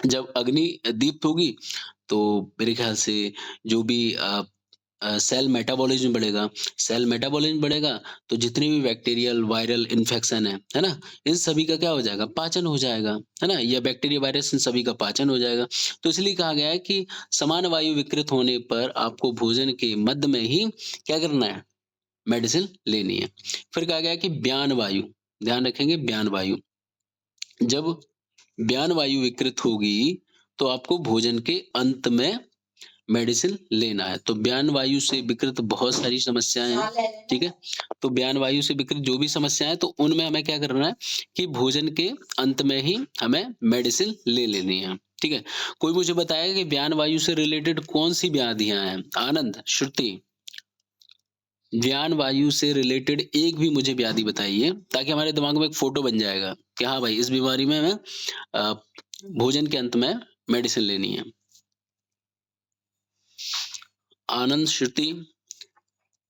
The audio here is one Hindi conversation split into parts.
जब अग्नि दीप्त होगी तो मेरे ख्याल से जो भी सेल मेटाबॉलिज्म बढ़ेगा, सेल मेटाबॉलिज्म बढ़ेगा तो जितने भी बैक्टीरियल, वायरल इन्फेक्शन है ना? इन सभी का क्या हो जाएगा? पाचन हो जाएगा, है ना? या बैक्टीरिया, वायरस इन सभी का पाचन हो जाएगा। तो इसलिए कहा गया है कि समान वायु विकृत होने पर आपको भोजन के मध्य में ही क्या करना है? मेडिसिन लेनी है। फिर कहा गया है कि ब्यान वायु, ध्यान रखेंगे ब्यान वायु। जब ब्यान वायु विकृत होगी, तो आपको भोजन के अंत में मेडिसिन लेना है। तो ब्यान वायु से विकृत बहुत सारी समस्याएँ हैं, ठीक है? तो ब्यान वायु से विकृत जो भी समस्याएँ हैं, तो उनमें हमें क्या करना है कि भोजन के अंत में ही हमें मेडिसिन ले लेनी है, ठीक है? कोई मुझे बताएगा कि ब्यान वायु से रिलेटेड कौन-सी व्याधियाँ हैं? आनंद, श्रुति, ब्यान वायु से रिलेटेड एक भी मुझे व्याधि बताइए, ताकि हमारे दिमाग में एक फ़ोटो बन जाएगा कि हाँ भाई, इस बीमारी में हमें अ, भोजन के अंत में मेडिसिन लेनी है। आनंद, श्रुति,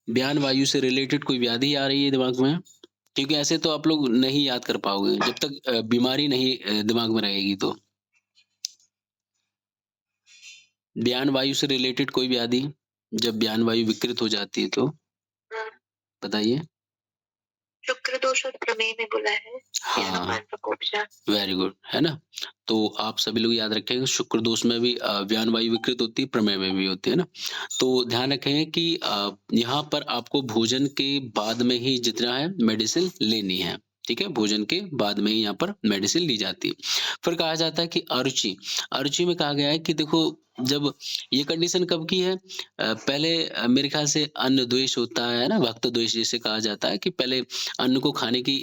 ब्यान वायु से रिलेटेड कोई व्याधि आ रही है दिमाग में? क्योंकि ऐसे तो आप लोग नहीं याद कर पाओगे जब तक बीमारी नहीं दिमाग में रहेगी तो। ब्यान वायु से रिलेटेड कोई व्याधि, जब ब्यान वायु विकृत हो जाती है तो? बताइए? शुक्र दोष और प्रमेय में बोला है, हाँ, स्तनपान प्रकोपचार। वेरी गुड, है ना? तो आप सभी लोग याद रखेंगे शुक्र दोष में भी ब्यान वायु विकृत होती है, प्रमेय में भी होती है ना? तो ध्यान रखें कि यहाँ पर आपको भोजन के बाद में ही जितना है मेडिसिन लेनी है, ठीक है? भोजन के बाद में ही यहाँ पर मेडिसिन ली जाती है। फिर कहा जाता है कि अरुचि, अरुचि में कहा गया है कि देखो जब ये कंडीशन कब की है? पहले मेरे ख्याल से अन्न द्वेष होता है ना? भक्त द्वेष जिसे कहा जाता है कि पहले अन्न को खाने की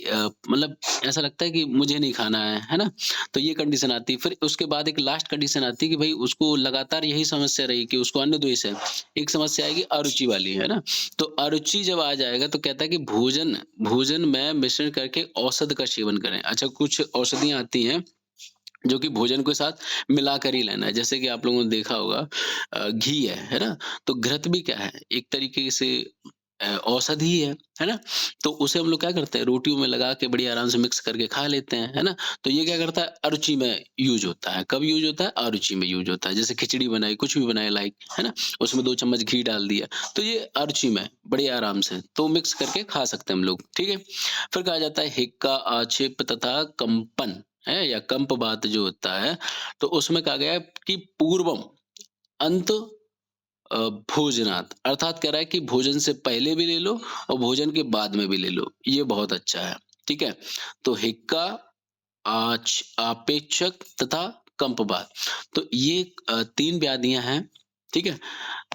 मतलब ऐसा लगता है कि मुझे नहीं खाना है ना? तो ये कंडीशन आती है। फिर उसके बाद एक लास्ट कंडीशन आती है कि भई उसको लगातार यही समस्या रही कि उसको अन्न द्वेष है। एक समस्या आएगी अरुचि वाली, है ना? तो अरुचि जब आ जाएगा तो कहता है कि भोजन भोजन में मिश्रण करके औषध का सेवन करें। अच्छा कुछ औषधियाँ आती हैं जो कि भोजन के साथ मिलाकर ही लेना है। जैसे कि आप लोगों ने देखा होगा घी है ना? तो घृत भी क्या है? एक तरीके से औषधि ही है ना? तो उसे हम लोग क्या करते हैं रोटियों में लगा के बड़ी आराम से मिक्स करके खा लेते हैं, है ना? तो ये क्या करता है अरुचि में यूज़ होता है। कब यूज़ होता है? अरुचि में यूज़ होता है। जैसे खिचड़ी बनाई, कुछ भी बनाया लाइक, है ना? उसमें 2 चम्मच घी डाल दिया, तो ये अरुचि में बड़े आराम से तो मिक्स करके खा सकते हैं हम लोग, ठीक है? फिर कहा जाता है हिक्का, आक्षेप तथा कंपन है या कंपवात जो होता है, तो उसमें कहा गया है कि पूर्वम अंत भोजनात् अर्थात कह रहा है कि भोजन से पहले भी ले लो और भोजन के बाद में भी ले लो, ये बहुत अच्छा है, ठीक है? तो हिक्का, आपेक्षक तथा कंपवात तो ये 3 व्याधियाँ हैं, ठीक है?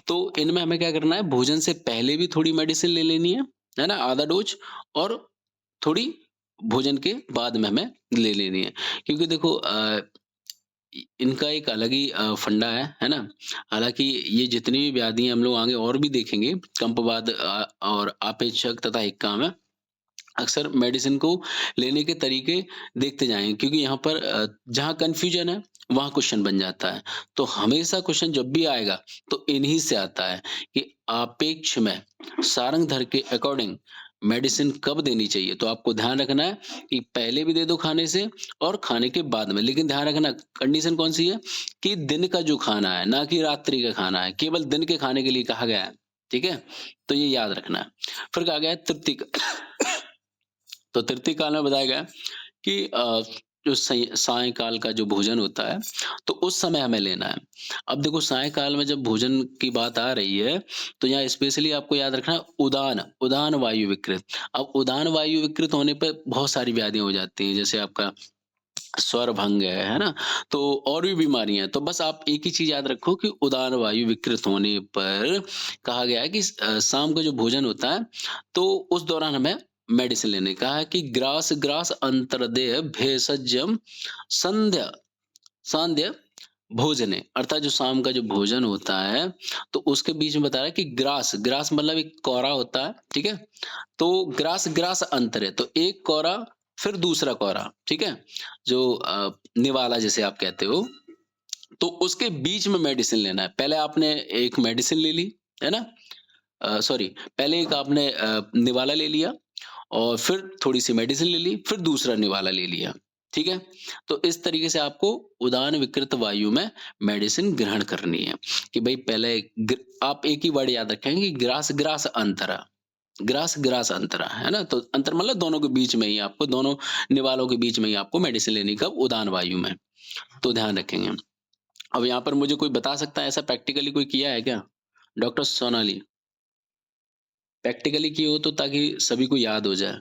तो इनमें हमें क्या करना है भोजन से पहले भी थोड़ी मेडिसिन ले लेनी है ना? आधा डोज़ और थोड़ी भोजन के बाद में हमें ले लेनी है। क्योंकि देखो इनका एक अलग ही फंडा है ना? हालाँकि ये जितनी भी व्याधि हैं हम लोग आगे और भी देखेंगे कंपवात और आपेक्षक तथा हिक्का में अक्सर मेडिसिन को लेने के तरीके देखते जाएँगे क्योंकि यहाँ पर जहाँ कन्फ्यूजन है वहाँ क्वेश्चन बन जाता है। तो हमेशा क्वेश्चन जब भी आएगा तो इन्हीं से आता है कि आपेक्ष में सारंग धर के अकॉर्डिंग मेडिसिन कब देनी चाहिए। तो आपको ध्यान रखना है कि पहले भी दे दो खाने से और खाने के बाद में। लेकिन ध्यान रखना कंडीशन कौन-सी है कि दिन का जो खाना है ना कि रात्रि का खाना है। केवल दिन के खाने के लिए कहा गया है। ठीक है? तो ये याद रखना है। फिर कहा गया है तृतीय तो तृतीय काल में बताया गया है कि जो सायंकाल का जो भोजन होता है, तो उस समय हमें लेना है। अब देखो सायंकाल में जब भोजन की बात आ रही है, तो यहाँ स्पेशली आपको याद रखना है उदान, उदान वायु विकृत। अब उदान वायु विकृत होने पे बहुत सारी व्याधियाँ हो जाती हैं, जैसे आपका स्वर भंग है ना? तो और भी बीमारियाँ हैं। तो बस आप एक ही चीज़ याद रखो कि उदान वायु विकृत होने पर कहा गया है कि शाम का जो भोजन होता है, तो उस दौरान हमें मेडिसिन लेने कहा है कि ग्रास ग्रास अंतर्देह भेषजम संध्या सांध्य भोजने अर्थात जो शाम का जो भोजन होता है, तो उसके बीच में बता रहा है कि ग्रास ग्रास मतलब एक कौरा होता है, ठीक है? तो ग्रास ग्रास अंतर है, तो एक कोरा फिर दूसरा कोरा, ठीक है? जो निवाला जिसे आप कहते हो, तो उसके बीच में मेडिसिन लेना है। पहले आपने एक मेडिसिन ले ली, है ना? सॉरी पहले एक आपने निवाला ले लिया और फिर थोड़ी-सी मेडिसिन ले ली, फिर दूसरा निवाला ले लिया, ठीक है? तो इस तरीके से आपको उदान विकृत वायु में मेडिसिन ग्रहण करनी है कि भई पहले आप एक ही वर्ड याद रखेंगे कि ग्रास ग्रास अंतरा। ग्रास ग्रास अंतरा, है ना? तो अंतर मतलब दोनों के बीच में ही आपको दोनों निवालों के बीच में ही आपको मेडिसिन लेनी कब? उदान वायु में। तो ध्यान रखेंगे। अब यहाँ पर मुझे कोई बता सकता है ऐसा प्रैक्टिकली कोई किया है क्या? डॉक्टर सोनाली, प्रैक्टिकली किए हो तो ताकि सभी को याद हो जाए।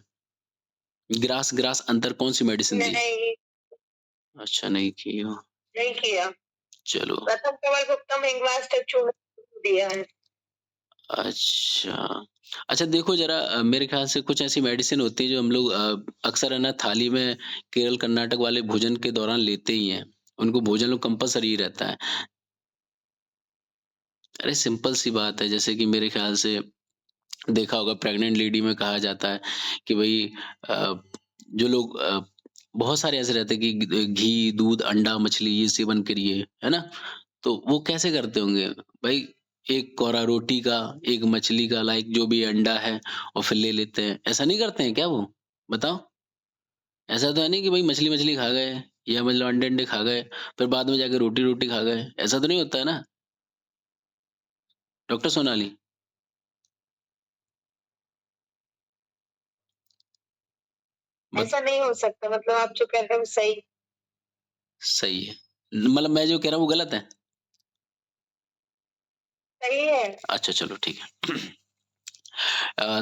ग्रास ग्रास अंतर कौन-सी मेडिसिन दी? नहीं, अच्छा नहीं किए हो। नहीं किया। चलो, प्रथम कमल गुप्तम हिंगवाज चूर्ण दिया है। अच्छा। अच्छा देखो ज़रा मेरे ख़्याल से कुछ ऐसी मेडिसिन होती है जो हम लोग अक्सर है ना थाली में केरल कर्नाटक वाले भोजन के दौरान लेते ही हैं। उनको भोजन लोग कंपल्सरी ही रहता है। अरे सिंपल सी बात है जैसे कि मेरे ख़्याल से देखा होगा प्रेग्नेंट लेडी में कहा जाता है कि भई जो लोग बहुत सारे ऐसे रहते हैं कि घी, दूध, अंडा, मछली ये सेवन करिए, है ना? तो वो कैसे करते होंगे? भई एक कौरा रोटी का, एक मछली का लाइक जो भी अंडा है और फिर ले लेते हैं। ऐसा नहीं करते हैं क्या वो? बताओ? ऐसा तो है नहीं कि भई मछली-वछली खा गए या मतलब अंडे-अंडे खा गए, फिर बाद में जाके रोटी-रोटी खा गए। ऐसा तो नहीं होता है ना? डॉक्टर सोनाली? बत ऐसा नहीं हो सकता, मतलब आप जो कह रहे हैं वो सही सही है। मतलब मैं जो कह रहा हूँ वो गलत है? सही है। अच्छा चलो ठीक है।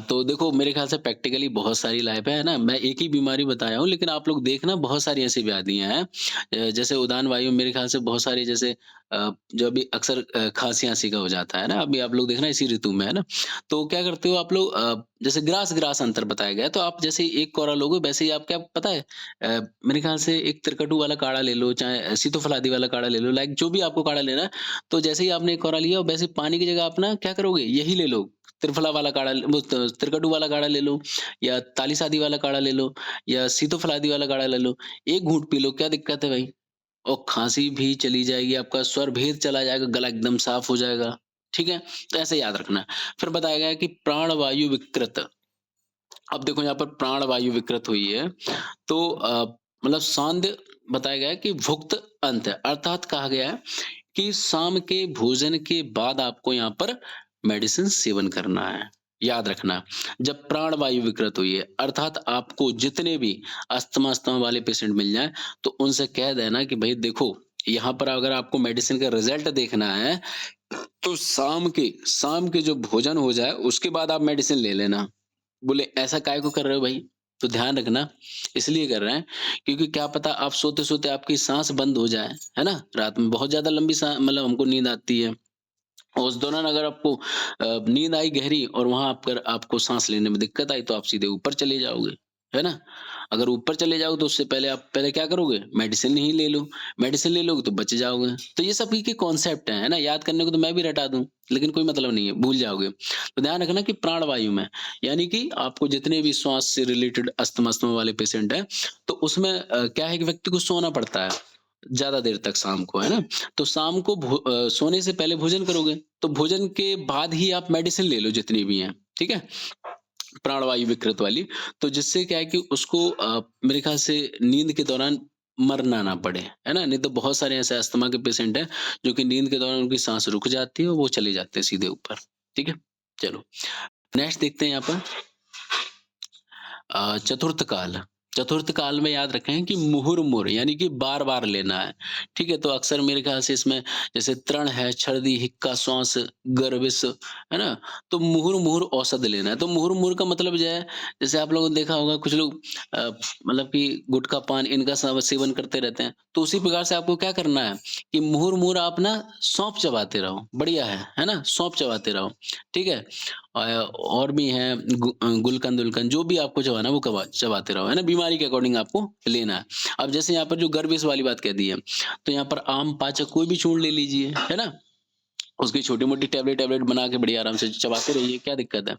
तो देखो मेरे ख्याल से प्रैक्टिकली बहुत सारी लाइफ है ना? मैं एक ही बीमारी बताया हूँ लेकिन आप लोग देखना बहुत सारी ऐसी व्याधियाँ हैं जैसे उदान वायु मेरे ख्याल से बहुत सारी जैसे जो अभी अक्सर खाँसी-वासी का हो जाता है ना? अभी आप लोग देखना इसी ऋतु में है ना? तो क्या करते हो आप लोग जैसे ग्रास-ग्रास अंतर बताया गया है तो आप जैसे एक कोरा लोगे वैसे ही आप क्या पता है मेरे ख्याल से एक त्रिकटु वाला काढ़ा ले लो, चाहे सीतोफलादी वाला काढ़ा ले लो, लाइक जो भी आपको काढ़ा लेना है, तो जैसे ही आपने एक कोरा लिया वैसे पानी की जगह आप ना क्या करोगे यही ले लो त्रिफला वाला काढ़ा वो त्रिकटु वाला काढ़ा ले लो या ताली-शादी वाला काढ़ा ले लो या सीतोफलादी वाला काढ़ा ले लो। एक घूँट पी लो, क्या दिक्कत है भाई? और खाँसी भी चली जाएगी, आपका स्वर भेद चला जाएगा, गला एकदम साफ हो जाएगा। ठीक है? तो ऐसे याद रखना है। फिर बताया गया है कि प्राण वायु विकृत। अब देखो यहाँ पर प्राण वायु विकृत हुई है, तो मतलब सांध्य बताया गया है कि भुक्त अंत है। अर्थात कहा गया है कि शाम के भोजन के बाद आपको यहाँ पर मेडिसिन सेवन करना है। याद रखना, जब प्राण वायु विकृत हुई है, अर्थात आपको जितने भी अस्थमा-अस्थमा वाले पेशेंट मिल जाएँ, तो उनसे कह देना कि भई देखो, यहाँ पर अगर आपको मेडिसिन का रिज़ल्ट देखना है, तो शाम के जो भोजन हो जाए, उसके बाद आप मेडिसिन ले लेना। बोले ऐसा काहे को कर रहे हो भाई? तो ध्यान रखना, इसलिए कर रहे हैं क्योंकि क्या पता आप सोते-सोते आपकी साँस बंद हो जाए, है ना? रात में बहुत ज़्यादा लंबी सा मतलब हमको नींद आती है और उस दौरान अगर आपको नींद आई गहरी और वहाँ आप कर आपको साँस लेने में दिक्कत आई तो आप सीधे ऊपर चले जाओगे, है ना? अगर ऊपर चले जाओ तो उससे पहले आप पहले क्या करोगे? मेडिसिन ही ले लो, मेडिसिन ले लोगे तो बच जाओगे। तो ये सभी के कॉन्सेप्ट हैं, है ना? याद करने को तो मैं भी रटा दूँ, लेकिन कोई मतलब नहीं है, भूल जाओगे। तो ध्यान रखना कि प्राण वायु में, यानी कि आपको जितने भी श्वास से रिलेटेड अस्थमा-अस्थमा वाले पेशेंट हैं, तो उसमें क्या है कि व्यक्ति को सोना पड़ता है, ज़्यादा देर तक शाम को, है ना? तो शाम को सोने से पहले भोजन करोगे, तो भोजन के बाद ही आप मेडिसिन ले लो जितनी भी हैं, ठीक है? प्राणवायु विकृत वाली, तो जिससे क्या है कि उसको मेरे ख़्याल से नींद के दौरान मरना ना पड़े, है ना? नहीं तो बहुत सारे ऐसे अस्थमा के पेशेंट हैं, जो कि नींद के दौरान उनकी साँस रुक जाती है और वो चले जाते हैं सीधे ऊपर, ठीक है? चलो, नेक्स्ट देखते हैं यहाँ पर चतुर्थ काल। चतुर्थ काल में याद रखें कि मुहुर्मुर यानी कि बार-बार लेना है, ठीक है? तो अक्सर मेरे ख़्याल से इसमें जैसे तृण है, छर्दी, हिक्का, श्वास, गर्विस, है ना? तो मुहुर्मुहुर औषध लेना है। तो मुहुर्मुहुर का मतलब जो है, जैसे आप लोगों ने देखा होगा कुछ लोग मतलब कि गुटखा, पान इनका सेवन करते रहते हैं। तो उसी प्रकार से आपको क्या करना है कि मुहुर्मुहुर आप ना सौंफ चबाते रहो, बढ़िया है ना? सौंफ चबाते रहो, ठीक है? और भी हैं गुलकंद-वुलकंद जो भी आपको चबाना है वो चबाते रहो, है ना? बीमारी के अकॉर्डिंग आपको लेना है। अब जैसे यहाँ पर जो गर्विस वाली बात कह दी है, तो यहाँ पर आम, पाचक कोई भी चूर्ण ले लीजिए, है ना? उसकी छोटी-मोटी टैबलेट बना के बढ़िया आराम से चबाते रहिए, क्या दिक्कत है?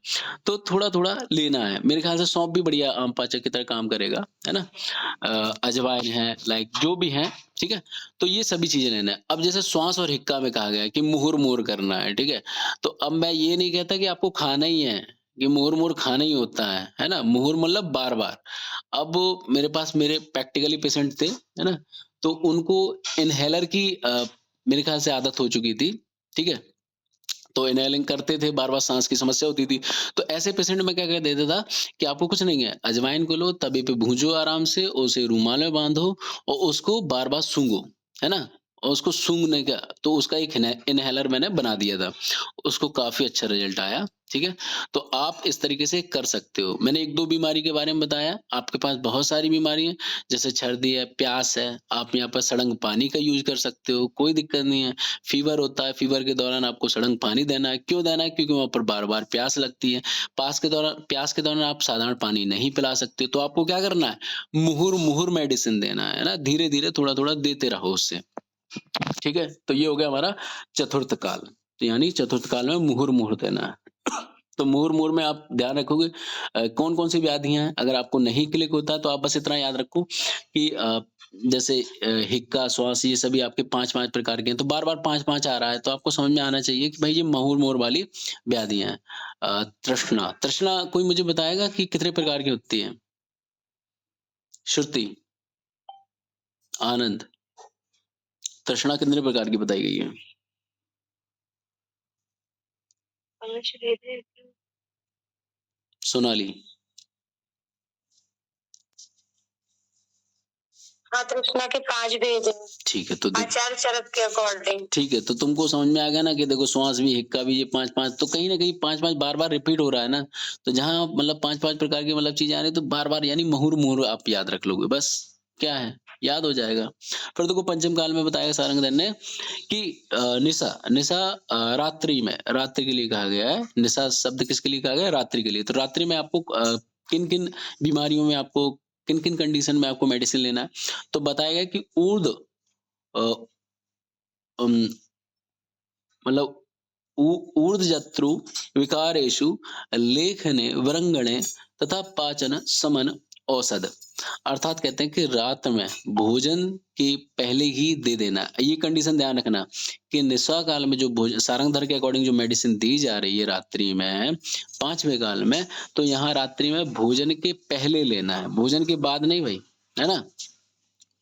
तो थोड़ा-थोड़ा लेना है। मेरे ख्याल से सौंफ भी बढ़िया आम पाचक की तरह काम करेगा, है ना? अजवाइन है, लाइक जो भी है, ठीक है? तो ये सभी चीज़ें लेना है। अब जैसे श्वास और हिक्का में कहा गया है कि मुहुर-मुहुर करना है, ठीक है? तो अब मैं ये नहीं कहता कि आपको खाना ही है, कि मुहुर-मुहुर खाना ही होता है ना? मुहुर मतलब बार-बार। अब मेरे पास मेरे प्रैक्टिकली पेशेंट थे, है ना? तो उनको इन्हेलर की मेरे ख़्याल से आदत हो चुकी थी, ठीक है? तो इन्हेलिंग करते थे, बार-बार साँस की समस्या होती थी। तो ऐसे पेशेंट में क्या कर देता था कि आपको कुछ नहीं है, अजवाइन को लो, तवे पे भूंजो आराम से, उसे रुमाल में बाँधो और उसको बार-बार सूंघो, है ना? और उसको सूंघने का तो उसका एक इन्हेलर मैंने बना दिया था। उसको काफ़ी अच्छा रिज़ल्ट आया, ठीक है? तो आप इस तरीके से कर सकते हो। मैंने 1-2 बीमारी के बारे में बताया, आपके पास बहुत सारी बीमारी हैं, जैसे सर्दी है, प्यास है, आप यहाँ पर सड़ंग पानी का यूज़ कर सकते हो, कोई दिक्कत नहीं है। फ़ीवर होता है, फ़ीवर के दौरान आपको सड़ंग पानी देना है, क्यों देना है? क्योंकि वहाँ पर बार-बार प्यास लगती है। प्यास के दौरान आप साधारण पानी नहीं पिला सकते, तो आपको क्या करना है? मुहुर-मुहुर मेडिसिन देना है ना? धीरे-धीरे, थोड़ा-थोड़ा देते रहो उससे, ठीक है? तो ये हो गया हमारा चतुर्थ काल, तो यानी चतुर्थ काल में मुहुर-मुहुर देना है। तो मुहुर-मुहुर में आप ध्यान रखोगे कौन-कौन सी व्याधियाँ हैं, अगर आपको नहीं क्लिक होता है तो आप बस इतना याद रखो कि जैसे हिक्का, श्वास ये सभी आपके 5-5 प्रकार के हैं, तो बार-बार 5-5 आ रहा है, तो आपको समझ में आना चाहिए कि भाई ये मुहुर-मुहुर वाली व्याधियाँ हैं। तृष्णा, तृष्णा कोई मुझे बताएगा कि कितने प्रकार की होती है? श्रुति, आनंद, तृष्णा कितने प्रकार की बताई गई है? अवश्य भेद है। सोनाली, हाँ, तृष्णा के 5 भेद हैं। ठीक है, तो देखो आचार्य चरक के अकॉर्डिंग। ठीक है, तो तुमको समझ में आ गया ना कि देखो श्वास भी, हिक्का भी, ये 5-5 तो कहीं न कहीं 5-5 बार-बार रिपीट हो रहा है ना, तो जहाँ मतलब 5-5 प्रकार की मतलब चीज़ें आ रही हैं, तो बार-बार यानी मुहुर-मुहुर आप याद रख लोगे, बस क्या है, याद हो जाएगा। फिर देखो पंचम काल में बताया सारंगधर ने कि निशा निशा रात्रि में, रात्रि के लिए कहा गया है, निशा शब्द किसके लिए कहा गया है? रात्रि के लिए। तो रात्रि में आपको किन-किन बीमारियों में आपको किन-किन कंडीशन में आपको मेडिसिन लेना है? तो बताया गया कि अ, उम मतलब ऊर्ध्वजत्रु विकारेषु लेखने वरंगणे तथा पाचन समन औषध अर्थात कहते हैं कि रात में भोजन के पहले ही दे देना ये कंडीशन ध्यान रखना कि निस्वा काल में जो भोजन सारंगधर के अकॉर्डिंग जो मेडिसिन दी जा रही है रात्रि में 5वें काल में तो यहाँ रात्रि में भोजन के पहले लेना है भोजन के बाद नहीं भाई है ना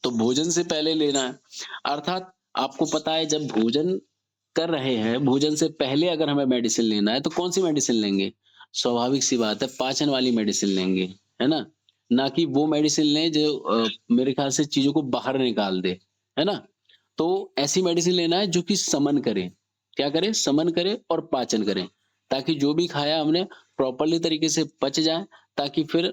तो भोजन से पहले लेना है अर्थात आपको पता है जब भोजन कर रहे हैं, भोजन से पहले अगर हमें मेडिसिन लेना है, तो कौन-सी मेडिसिन लेंगे? स्वाभाविक सी बात है, पाचन वाली मेडिसिन लेंगे, है ना? ना कि वो मेडिसिन लें जो मेरे ख्याल से चीज़ों को बाहर निकाल दे, है ना? तो ऐसी मेडिसिन लेना है जो कि समन करे। क्या करे? समन करे और पाचन करे, ताकि जो भी खाया हमने प्रॉपर्ली तरीके से पच जाए, ताकि फिर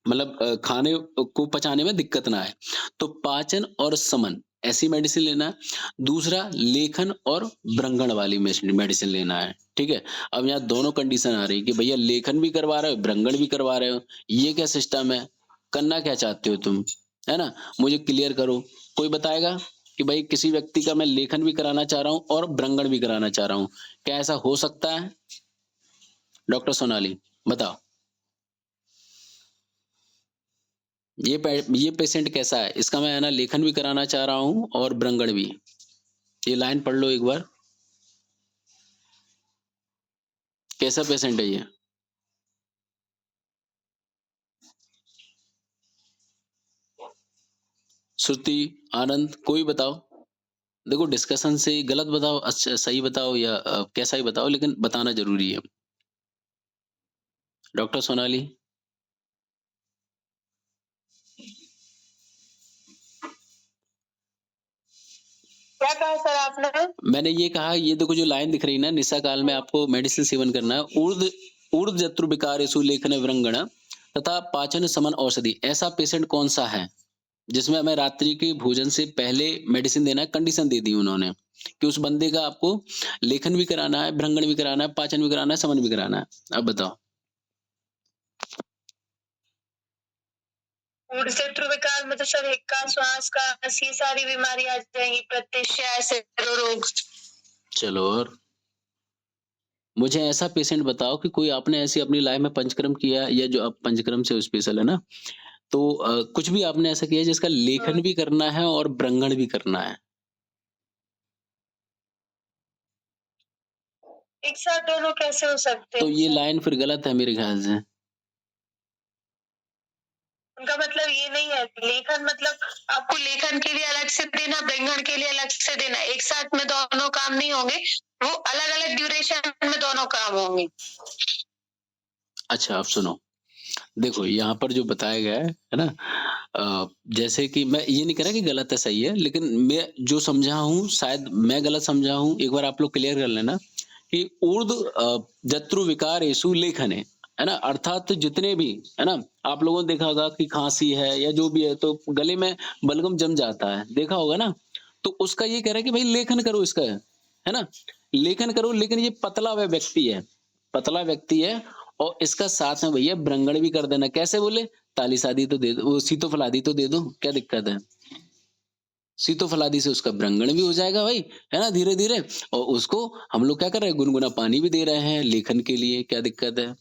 मतलब खाने को पचाने में दिक्कत ना आए। तो पाचन और समन ऐसी मेडिसिन लेना है। दूसरा लेखन और ब्रंगण वाली मेडिसिन लेना है, ठीक है? अब यहाँ दोनों कंडीशन आ रही है कि भैया लेखन भी करवा रहे हो, ब्रंगण भी करवा रहे हो। ये क्या सिस्टम है? करना क्या चाहते हो तुम? है ना? मुझे क्लियर करो। कोई बताएगा कि भाई किसी व्यक्ति का मैं लेखन भी कराना चाह रहा हूँ और ब्रंगण भी कराना चाह रहा हूँ। क्या ऐसा हो सकता है? डॉक्टर सोनाली, बताओ। ये पेशेंट कैसा है? इसका मैं है ना लेखन भी कराना चाह रहा हूँ और ब्रंगण भी। ये लाइन पढ़ लो एक बार। कैसा पेशेंट है ये? श्रुति, आनंद कोई बताओ। देखो डिस्कशन से गलत बताओ, अच्छा सही बताओ या कैसा ही बताओ लेकिन बताना ज़रूरी है। डॉक्टर सोनाली, क्या कहा सर आपने? मैंने ये कहा ये देखो जो लाइन दिख रही है ना निशा काल में आपको मेडिसिन सेवन करना है। ऊर्ध्व जत्रु विकारेषु लेखन व्रणगण तथा पाचन समन औषधि। ऐसा पेशेंट कौन-सा है? जिसमें हमें रात्रि के भोजन से पहले मेडिसिन देना है, कंडीशन दे दी उन्होंने कि उस बंदे का आपको लेखन भी कराना है, भ्रंगण भी कराना है, पाचन भी कराना है, समन भी कराना है। अब बताओ। ऊर्ध्वशत्रु विकार में तो सर हिक्का, श्वास का ये सारी बीमारी आ जाएंगी, प्रतिश्या, रोग। चलो और मुझे ऐसा पेशेंट बताओ कि कोई आपने ऐसी अपनी लाइफ में पंचकर्म किया या जो अब पंचकर्म से स्पेशल है ना, तो कुछ भी आपने ऐसा किया है जिसका लेखन भी करना है और ब्रंगण भी करना है? एक साथ दोनों कैसे हो सकते तो हैं ये सर? लाइन फिर गलत है मेरे ख्याल से। उनका मतलब ये नहीं है, लेखन मतलब आपको लेखन के लिए अलग से देना, ब्रह्मण के लिए अलग से देना, एक साथ में दोनों काम नहीं होंगे, वो अलग-अलग ड्यूरेशन में दोनों काम होंगे। अच्छा, अब सुनो, देखो यहाँ पर जो बताया गया है ना? जैसे कि मैं ये नहीं कह रहा कि गलत है, सही है, लेकिन मैं जो समझा हूँ शायद मैं गलत समझा हूँ, एक बार आप लोग क्लियर कर लेना कि जत्रु विकारेषु लेखने, है ना? अर्थात जितने भी, है ना? आप लोगों ने देखा होगा कि खाँसी है या जो भी है तो गले में बलगम जम जाता है, देखा होगा ना? तो उसका ये कह रहा है कि भाई लेखन करो इसका, है ना? लेखन करो, लेकिन ये पतला व्यक्ति है और इसका साथ में भैया ब्रंगण भी कर देना। कैसे बोले? ताली शादी तो दे दो, वो सीतो फलादी तो दे दो, क्या दिक्कत है? सीतो फलादी से उसका ब्रंगण भी हो जाएगा भाई, है ना? धीरे-धीरे, और उसको हम लोग क्या कर रहे हैं, गुनगुना पानी भी दे रहे हैं लेखन के लिए, क्या दिक्कत है?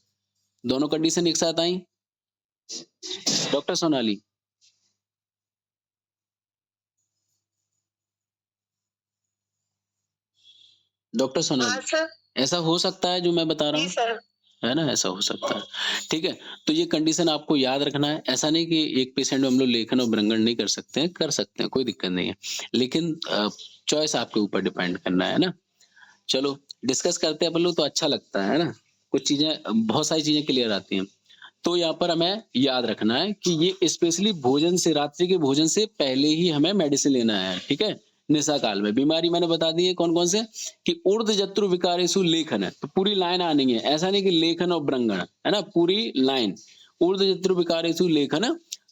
दोनों कंडीशन एक साथ आई। डॉक्टर सोनाली, डॉक्टर हाँ सोनाली, सर। ऐसा हो सकता है जो मैं बता रहा जी हूँ? सर। है ना? ऐसा हो सकता है। ठीक है? तो ये कंडीशन आपको याद रखना है। ऐसा नहीं कि एक पेशेंट में हम लोग लेखन और ब्रंगण नहीं कर सकते हैं, कोई दिक्कत नहीं है। लेकिन चॉइस आपके ऊपर डिपेंड करना है ना? चलो, डिस्कस करते हैं अपन लोग तो अच्छा लगता है ना? कुछ चीज़ें, बहुत सारी चीज़ें क्लियर आती हैं। तो यहाँ पर हमें याद रखना है कि ये स्पेशली भोजन से, रात्रि के भोजन से पहले ही हमें मेडिसिन लेना है, ठीक है? निशा काल में। बीमारी मैंने बता दी है कौन-कौन से, कि ऊर्ध्व जत्रु विकारेषु लेखन है, तो पूरी लाइन आनी है। ऐसा नहीं कि लेखन और ब्रंगण, है ना? पूरी लाइन। ऊर्ध्व जत्रु विकारेषु लेखन,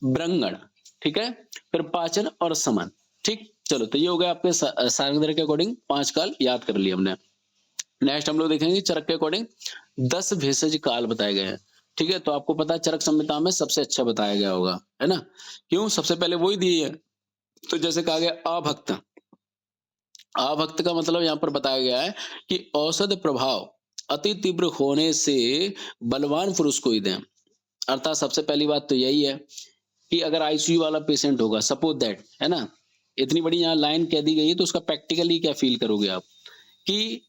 ब्रंगण, ठीक है? फिर पाचन और समन, ठीक? चलो, तो ये हो गया आपके सारंगधर के अकॉर्डिंग 5 काल याद कर लिए हमने। नेक्स्ट हम लोग देखेंगे चरक के अकॉर्डिंग 10 भेषज काल बताए गए हैं। ठीक है? तो आपको पता है चरक संहिता में सबसे अच्छा बताया गया होगा, है ना? क्यों? सबसे पहले वही दी है। तो जैसे कहा गया अभक्त, अभक्त का मतलब यहाँ पर बताया गया है कि औषध प्रभाव अति तीव्र होने से बलवान पुरुष को ही दें। अर्थात सबसे पहली बात तो यही है कि अगर आईसीयू वाला पेशेंट होगा, सपोज दैट, है ना? इतनी बड़ी यहाँ लाइन कह दी गई है तो उसका प्रैक्टिकली क्या फील करोगे आप कि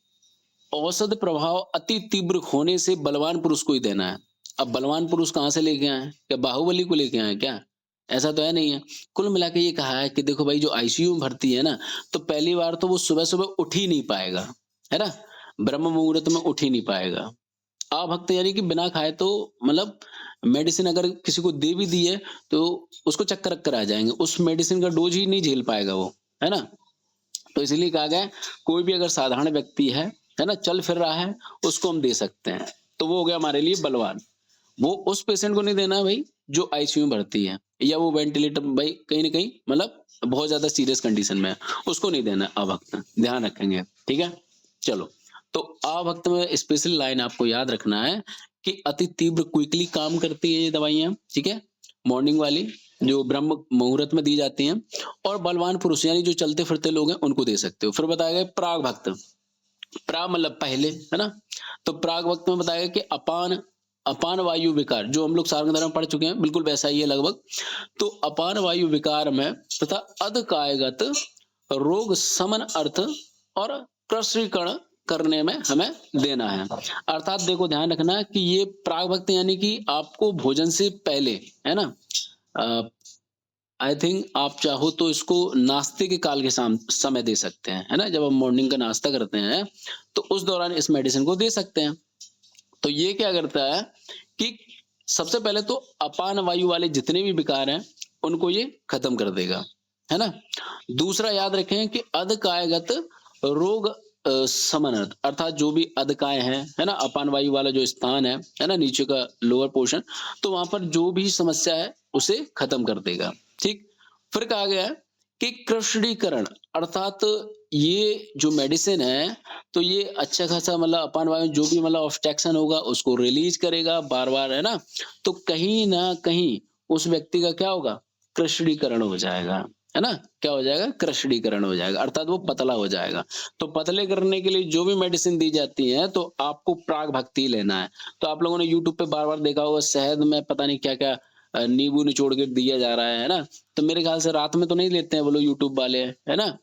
औषध प्रभाव अति तीव्र होने से बलवान पुरुष को ही देना है। अब बलवान पुरुष कहाँ से लेके आए हैं? क्या बाहुबली को लेके आए हैं क्या? ऐसा तो है नहीं है। कुल मिला के ये कहा है कि देखो भाई जो आईसीयू में भर्ती है ना, तो पहली बार तो वो सुबह-सुबह उठ ही नहीं पाएगा, है ना? ब्रह्म मुहूर्त में उठ ही नहीं पाएगा। अभक्त यानी कि बिना खाए तो मतलब मेडिसिन अगर किसी को दे भी दी है, तो उसको चक्कर-वक्कर आ जाएँगे। उस मेडिसिन का डोज़ ही नहीं झेल पाएगा वो, है ना? तो इसीलिए कहा गया है कोई भी अगर साधारण व्यक्ति है ना? चल फिर रहा है, उसको हम दे सकते हैं। तो वो हो गया हमारे लिए बलवान। वो उस पेशेंट को नहीं देना है भाई जो आईसीयू में भर्ती है या वो वेंटिलेटर भाई कहीं न कहीं मतलब बहुत ज़्यादा सीरियस कंडीशन में है, उसको नहीं देना है अभक्त, ध्यान रखेंगे, ठीक है? चलो, तो अभक्त में स्पेशल लाइन आपको याद रखना है कि अति तीव्र क्विकली काम करती है ये दवाइयाँ, ठीक है? मॉर्निंग वाली जो ब्रह्म मुहूर्त में दी जाती हैं और बलवान पुरुष यानी जो चलते-फिरते लोग हैं उनको दे सकते हो। फिर बताया गया प्राग भक्त, प्रा मतलब पहले, है ना? तो प्राग वक्त में बताया गया कि अपान अपान वायु विकार जो हम लोग सारंग धर्म में पढ़ चुके हैं, बिल्कुल वैसा ही है लगभग। तो अपान वायु विकार में तथा अधकायगत रोग समन अर्थ और प्रसरीकरण करने में हमें देना है। अर्थात देखो ध्यान रखना कि ये प्राग भक्त यानी कि आपको भोजन से पहले, है ना? आई थिंक आप चाहो तो इसको नाश्ते के काल के समय दे सकते हैं, है ना? जब हम मॉर्निंग का नाश्ता करते हैं, तो उस दौरान इस मेडिसिन को दे सकते हैं। तो ये क्या करता है कि सबसे पहले तो अपान वायु वाले जितने भी विकार हैं, उनको ये खत्म कर देगा, है ना? दूसरा याद रखें कि अधकायगत रोग समनर्थ अर्थात जो भी अधकाय है ना? अपान वायु वाला जो स्थान है ना? नीचे का लोअर पोर्शन, तो वहाँ पर जो भी समस्या है, उसे खत्म कर देगा, ठीक? फिर कहा गया है कि कृष्णीकरण अर्थात ये जो मेडिसिन है, तो ये अच्छा खासा मतलब अपान वायु जो भी मतलब ऑब्स्ट्रक्शन होगा उसको रिलीज़ करेगा बार-बार, है ना? तो कहीं न कहीं उस व्यक्ति का क्या होगा? कृष्णीकरण हो जाएगा, है ना? क्या हो जाएगा? कृष्णीकरण हो जाएगा अर्थात वो पतला हो जाएगा। तो पतले करने के लिए जो भी मेडिसिन दी जाती है, तो आपको प्राग भक्ति लेना है। तो आप लोगों ने यूट्यूब पे बार-बार देखा होगा शहद में पता नहीं क्या-क्या नींबू निचोड़ के दिया जा रहा है ना? तो मेरे ख्याल से रात में तो नहीं लेते हैं वो लोग यूट्यूब वाले, है ना?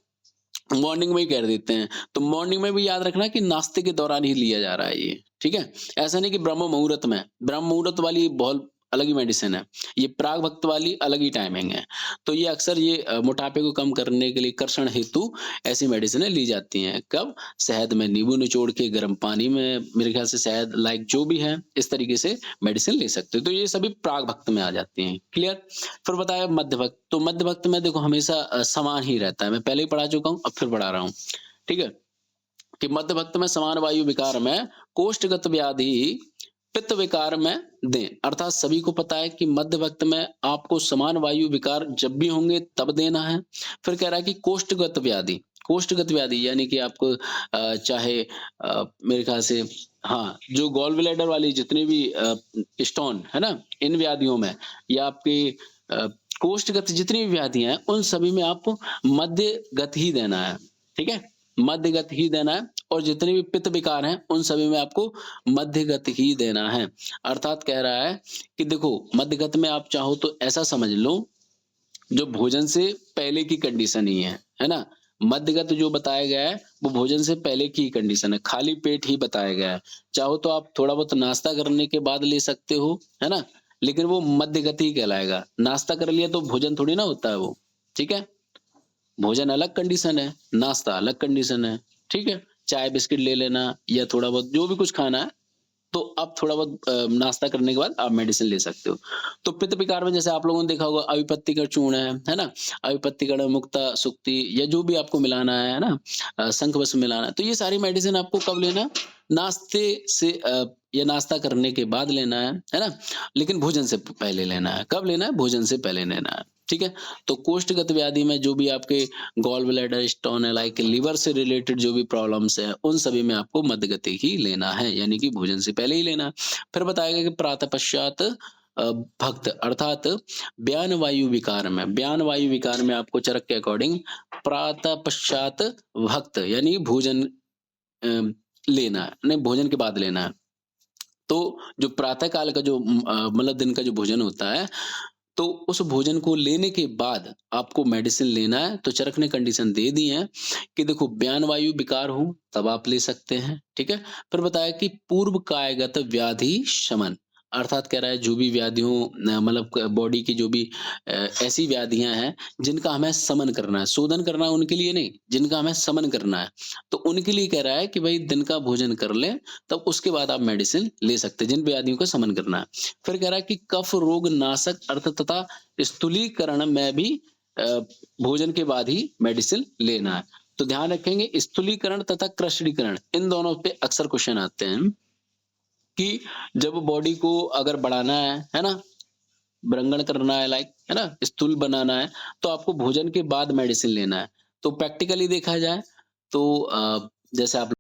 मॉर्निंग में ही कर देते हैं। तो मॉर्निंग में भी याद रखना कि नाश्ते के दौरान ही लिया जा रहा है ये, ठीक है? ऐसा नहीं कि ब्रह्म मुहूर्त में, ब्रह्म मुहूर्त वाली बहुत अलग ही मेडिसिन है। ये प्राग वक्त वाली अलग ही टाइमिंग है। तो ये अक्सर ये मोटापे को कम करने के लिए कर्षण हेतु ऐसी मेडिसिनें ली जाती हैं। कब? शहद में नींबू निचोड़ के गर्म पानी में मेरे ख़्याल से शहद लाइक जो भी है, इस तरीके से मेडिसिन ले सकते हो। तो ये सभी प्राग वक्त में आ जाती हैं, क्लियर? फिर बताया मध्य वक्त, तो मध्य वक्त में देखो हमेशा समान ही रहता है। मैं पहले ही पढ़ा चुका हूँ, अब फिर पढ़ा रहा हूँ, ठीक है? कि मध्य वक्त में समान वायु विकार में कोष्ठगत व्याधि पित्त विकार में दें। अर्थात सभी को पता है कि मध्य वक्त में आपको समान वायु विकार जब भी होंगे तब देना है। फिर कह रहा है कि कोष्ठगत व्याधि यानी कि आपको चाहे मेरे ख्याल से हाँ, जो गॉल ब्लैडर वाली जितनी भी स्टोन है ना, इन व्याधियों में या आपकी अ, कोष्ठगत जितनी भी व्याधियाँ हैं, उन सभी में आपको मध्य गत ही देना है, ठीक है? मध्यगत ही देना है और जितने भी पित्त विकार हैं, उन सभी में आपको मध्यगत ही देना है। अर्थात कह रहा है कि देखो मध्यगत में आप चाहो तो ऐसा समझ लो, जो भोजन से पहले की कंडीशन ही है ना? मध्यगत जो बताया गया है, वो भोजन से पहले की ही कंडीशन है, खाली पेट ही बताया गया है। चाहो तो आप थोड़ा बहुत नाश्ता करने के बाद ले सकते हो, है ना? लेकिन वो मध्यगत ही कहलाएगा। नाश्ता कर लिया तो भोजन थोड़ी ना होता है वो, ठीक है? भोजन अलग कंडीशन है, नाश्ता अलग कंडीशन है, ठीक है? चाय बिस्किट ले लेना या थोड़ा बहुत जो भी कुछ खाना है, तो आप थोड़ा बहुत नाश्ता करने के बाद आप मेडिसिन ले सकते हो। तो पित्त विकार में जैसे आप लोगों ने देखा होगा अविपत्तिकर चूर्ण है ना? अविपत्तिकर, मुक्ता, सुक्ति या जो भी आपको मिलाना है ना? शंखवश मिलाना है, तो ये सारी मेडिसिन आपको कब लेना है? नाश्ते से या नाश्ता करने के बाद लेना है ना? लेकिन भोजन से प पहले लेना है। कब लेना है? भोजन से पहले लेना है, ठीक है? तो कोष्ठगत व्याधि में जो भी आपके गॉल ब्लैडर, स्टोन है, लाइक लिवर से रिलेटेड जो भी प्रॉब्लम्स है, उन सभी में आपको मध्यगति ही लेना है, यानी कि भोजन से पहले ही लेना है। फिर बताया गया कि प्रातः पश्चात भक्त अर्थात व्यान वायु विकार में, व्यान वायु विकार में आपको चरक के अकॉर्डिंग प्रातः पश्चात भक्त यानी भोजन अ, लेना है, नहीं भोजन के बाद लेना है। तो जो प्रातः काल का जो मतलब दिन का जो भोजन होता है, तो उस भोजन को लेने के बाद आपको मेडिसिन लेना है, तो चरक ने कंडीशन दे दी है कि देखो व्यान वायु विकार हो तब आप ले सकते हैं, ठीक है? फिर बताया कि पूर्व कायगत व्याधि शमन अर्थात कह रहा है जो भी व्याधियों मतलब बॉडी की जो भी ऐसी व्याधियाँ हैं जिनका हमें शमन करना है, शोधन करना है उनके लिए नहीं, जिनका हमें शमन करना है। तो उनके लिए कह रहा है कि भई दिन का भोजन कर लें, तब उसके बाद आप मेडिसिन ले सकते हैं, जिन व्याधियों का शमन करना है। फिर कह रहा है कि कफ रोग नाशक अर्थ तथा स्थूलीकरण में भी अ, भोजन के बाद ही मेडिसिन लेना है। तो ध्यान रखेंगे स्थूलीकरण तथा कृष्णीकरण इन दोनों पे अक्सर क्वेश्चन आते हैं कि जब बॉडी को अगर बढ़ाना है ना? ब्रंगण करना है लाइक है ना? स्थूल बनाना है, तो आपको भोजन के बाद मेडिसिन लेना है। तो प्रैक्टिकली देखा जाए तो जैसे आप